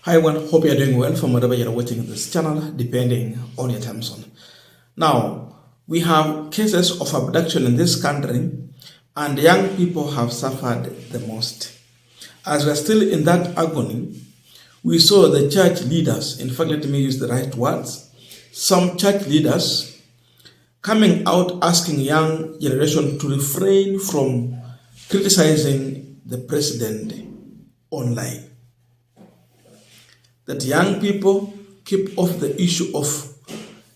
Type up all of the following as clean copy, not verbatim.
Hi everyone, hope you are doing well from wherever you are watching this channel, depending on your time zone. Now, we have cases of abduction in this country, and young people have suffered the most. As we are still in that agony, we saw the church leaders, in fact, let me use the right words, some church leaders coming out asking young generation to refrain from criticizing the president online. That young people keep off the issue of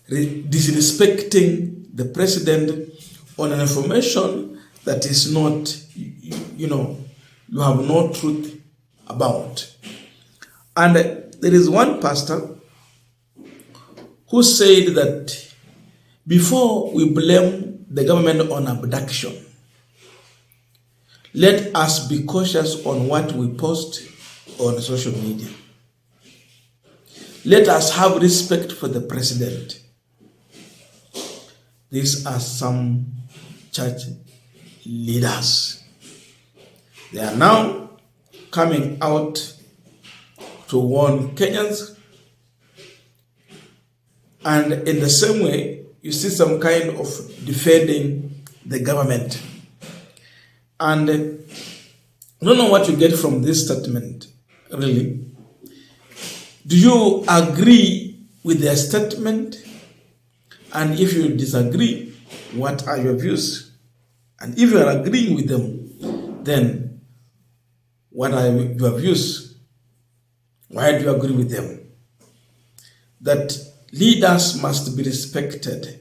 disrespecting the president on an information that is not, you have no truth about. And there is one pastor who said that before we blame the government on abduction, let us be cautious on what we post on social media. Let us have respect for the president. These are some church leaders. They are now coming out to warn Kenyans. And in the same way, you see some kind of defending the government. And I don't know what you get from this statement, really. Do you agree with their statement? And if you disagree, what are your views? And if you are agreeing with them, then what are your views? Why do you agree with them? That leaders must be respected.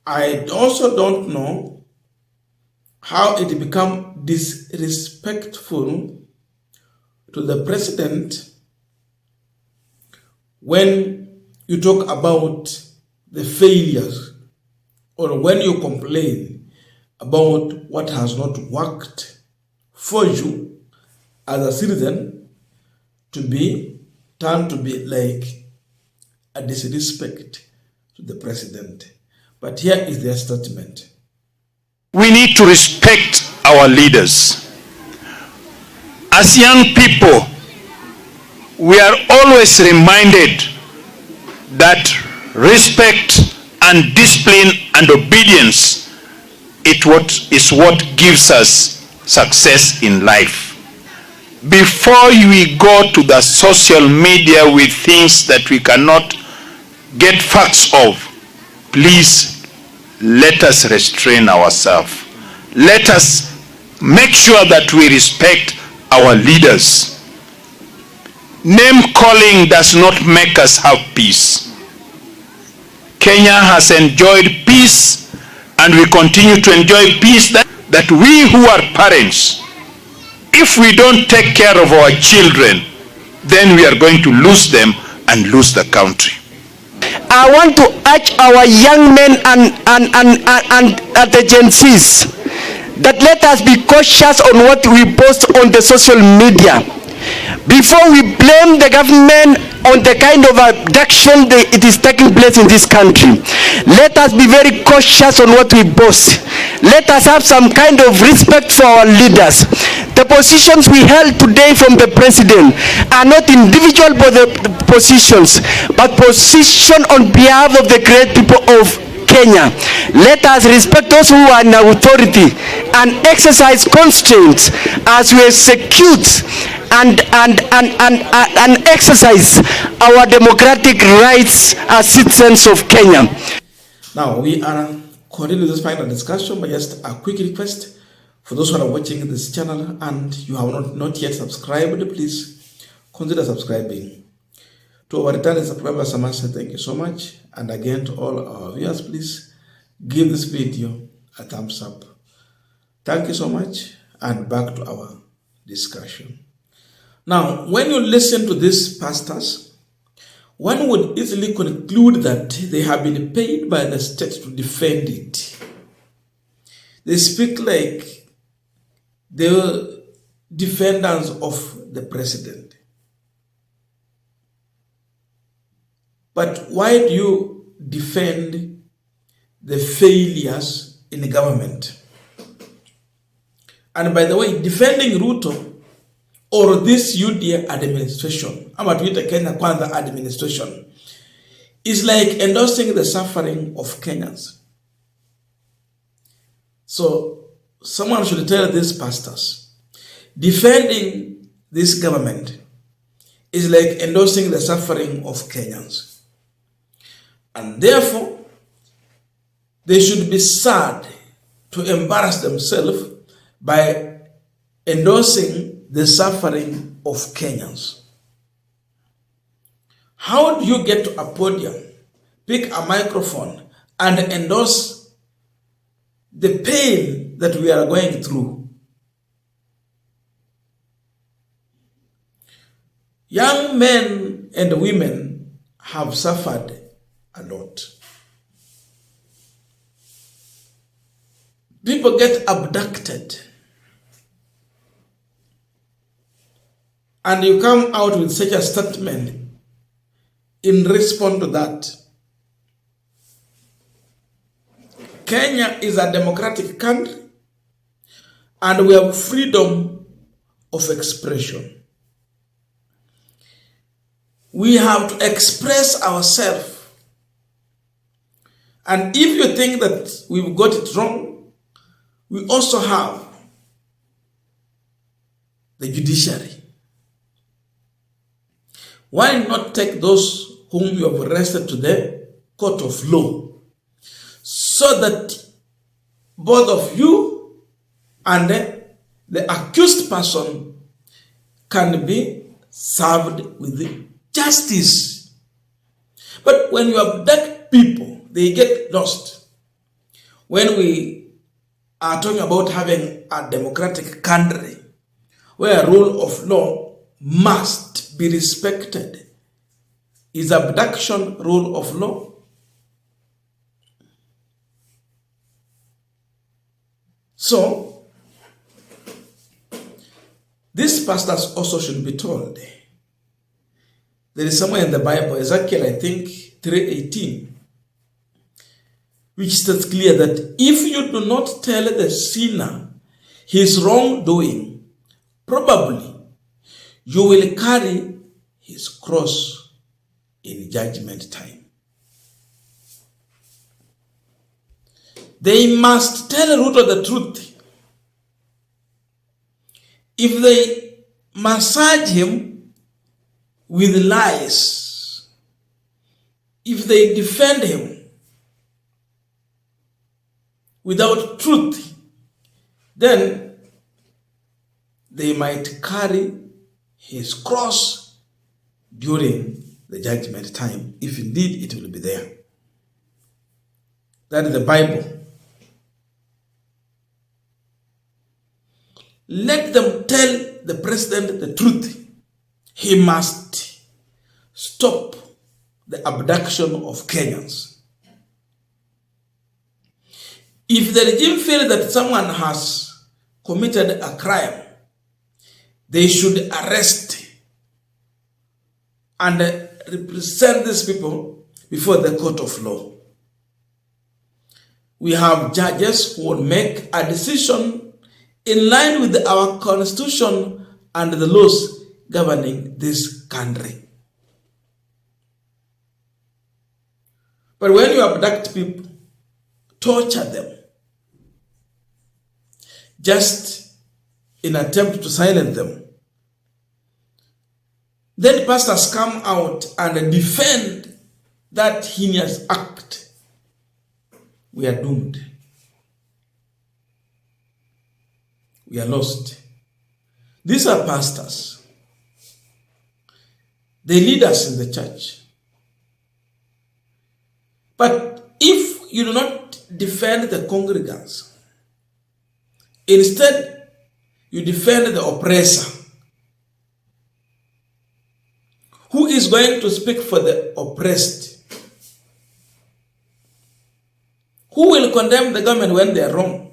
I also don't know how it become disrespectful to the president when you talk about the failures or when you complain about what has not worked for you as a citizen, to be turned to be like a disrespect to the president. But here is their statement. We need to respect our leaders. As young people, we are always reminded that respect and discipline and obedience is what gives us success in life. Before we go to the social media with things that we cannot get facts of, please let us restrain ourselves. Let us make sure that we respect our leaders. Name calling does not make us have peace. Kenya has enjoyed peace, and we continue to enjoy peace. That we who are parents, if we don't take care of our children, then we are going to lose them and lose the country. I want to urge our young men and the Gen Zs that let us be cautious on what we post on the social media. Before we blame the government on the kind of abduction it is taking place in this country, let us be very cautious on what we post. Let us have some kind of respect for our leaders. The positions we held today from the president are not individual positions, but position on behalf of the great people of Kenya. Let us respect those who are in authority and exercise constraints as we execute and exercise our democratic rights as citizens of Kenya. Now, we are continuing this final discussion, but just a quick request for those who are watching this channel and you have not yet subscribed, please consider subscribing. To our returning subscribers, I must say thank you so much. And again, to all our viewers, please give this video a thumbs up. Thank you so much, and back to our discussion. Now, when you listen to these pastors, one would easily conclude that they have been paid by the state to defend it. They speak like they were defenders of the president. But why do you defend the failures in the government? And by the way, defending Ruto or this UDA administration, ama tuite Kenya Kwanza administration, is like endorsing the suffering of Kenyans. So someone should tell these pastors, defending this government is like endorsing the suffering of Kenyans. And therefore, they should be sad to embarrass themselves by endorsing the suffering of Kenyans. How do you get to a podium, pick a microphone, and endorse the pain that we are going through? Young men and women have suffered a lot. People get abducted. And you come out with such a statement in response to that. Kenya is a democratic country and we have freedom of expression. We have to express ourselves. And if you think that we've got it wrong, we also have the judiciary. Why not take those whom you have arrested to the court of law so that both of you and the accused person can be served with justice? But when you abduct people, they get lost. When we are talking about having a democratic country where rule of law must be respected, is abduction rule of law? So, these pastors also should be told. There is somewhere in the Bible, Ezekiel, I think, 3:18, which states clear that if you do not tell the sinner his wrongdoing, probably you will carry his cross in judgment time. They must tell Ruto the truth. If they massage him with lies, if they defend him without truth, then they might carry his cross during the judgment time, if indeed it will be there. That is the Bible. Let them tell the president the truth. He must stop the abduction of Kenyans. If the regime feels that someone has committed a crime, they should arrest and represent these people before the court of law. We have judges who will make a decision in line with our constitution and the laws governing this country. But when you abduct people, torture them, just in an attempt to silence them, then pastors come out and defend that heinous act, we are doomed. We are lost. These are pastors. They lead us in the church. But if you do not defend the congregants, instead you defend the oppressor, who is going to speak for the oppressed? Who will condemn the government when they are wrong?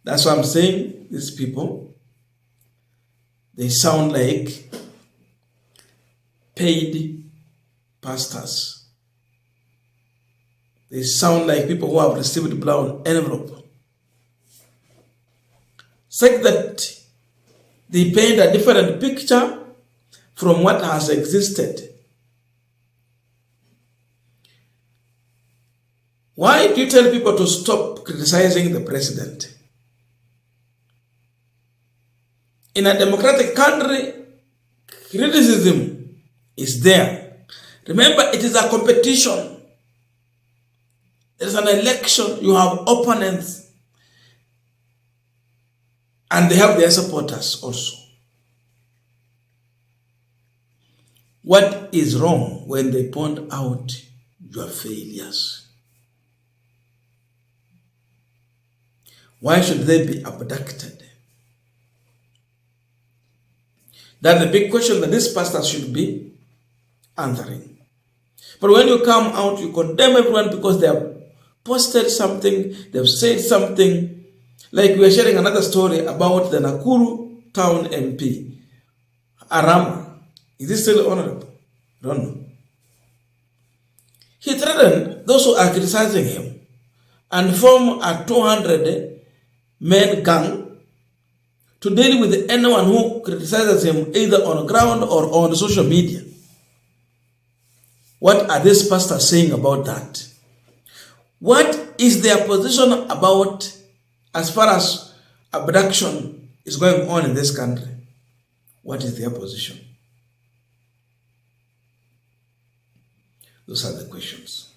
That's why I'm saying these people, they sound like paid pastors. They sound like people who have received blood on envelope. Such that They paint a different picture from what has existed. Why do you tell people to stop criticizing the president? In a democratic country, criticism is there. Remember, it is a competition. There's an election, you have opponents, and they have their supporters also. What is wrong when they point out your failures? Why should they be abducted? That's the big question that this pastor should be answering. But when you come out, you condemn everyone because they have posted something, they've said something. Like we are sharing another story about the Nakuru town MP, Arama. Is he still honorable? I don't know. He threatened those who are criticizing him and form a 200-man gang to deal with anyone who criticizes him either on ground or on social media. What are these pastors saying about that? What is their position about as far as abduction is going on in this country? What is their position? Those are the questions.